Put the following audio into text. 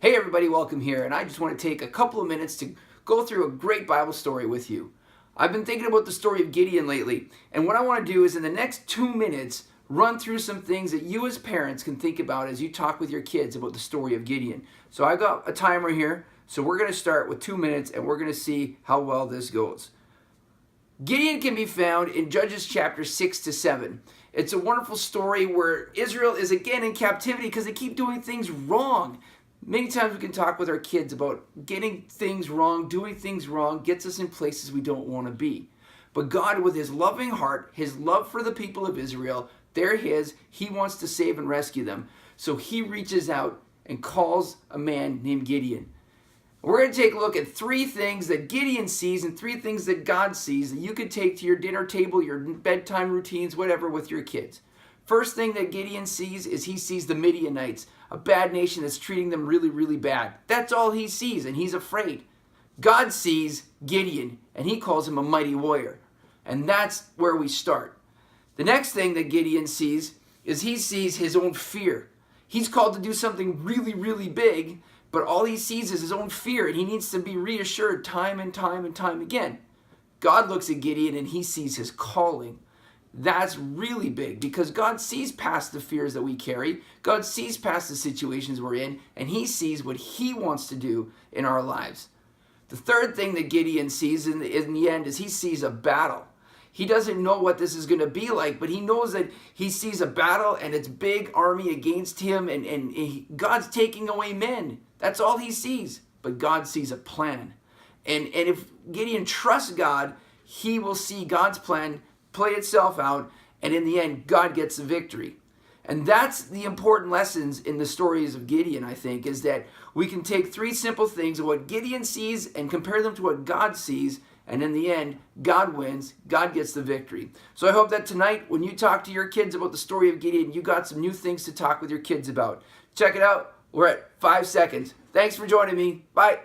Hey everybody, welcome here, and I just want to take a couple of minutes to go through a great Bible story with you. I've been thinking about the story of Gideon lately, and what I want to do is in the next 2 minutes run through some things that you as parents can think about as you talk with your kids about the story of Gideon. So I got a timer here, so we're going to start with 2 minutes and we're going to see how well this goes. Gideon can be found in Judges chapter 6 to 7. It's a wonderful story where Israel is again in captivity because they keep doing things wrong. Many times we can talk with our kids about getting things wrong, doing things wrong, gets us in places we don't want to be. But God, with his loving heart, his love for the people of Israel, they're his, he wants to save and rescue them. So he reaches out and calls a man named Gideon. We're going to take a look at 3 things that Gideon sees and 3 things that God sees that you could take to your dinner table, your bedtime routines, whatever, with your kids. First thing that Gideon sees is he sees the Midianites, a bad nation that's treating them really, really bad. That's all he sees, and he's afraid. God sees Gideon, and he calls him a mighty warrior. And that's where we start. The next thing that Gideon sees is he sees his own fear. He's called to do something really, really big, but all he sees is his own fear, and he needs to be reassured time and time and time again. God looks at Gideon, and he sees his calling. That's really big because God sees past the fears that we carry. God sees past the situations we're in, and he sees what he wants to do in our lives. The third thing that Gideon sees in the end is he sees a battle. He doesn't know what this is going to be like, but he knows that he sees a battle and it's big army against him, and God's taking away men. That's all he sees. But God sees a plan. And if Gideon trusts God, he will see God's plan play itself out, and in the end, God gets the victory. And that's the important lessons in the stories of Gideon, I think, is that we can take 3 simple things of what Gideon sees and compare them to what God sees, and in the end, God wins, God gets the victory. So I hope that tonight, when you talk to your kids about the story of Gideon, you got some new things to talk with your kids about. Check it out. We're at 5 seconds. Thanks for joining me. Bye.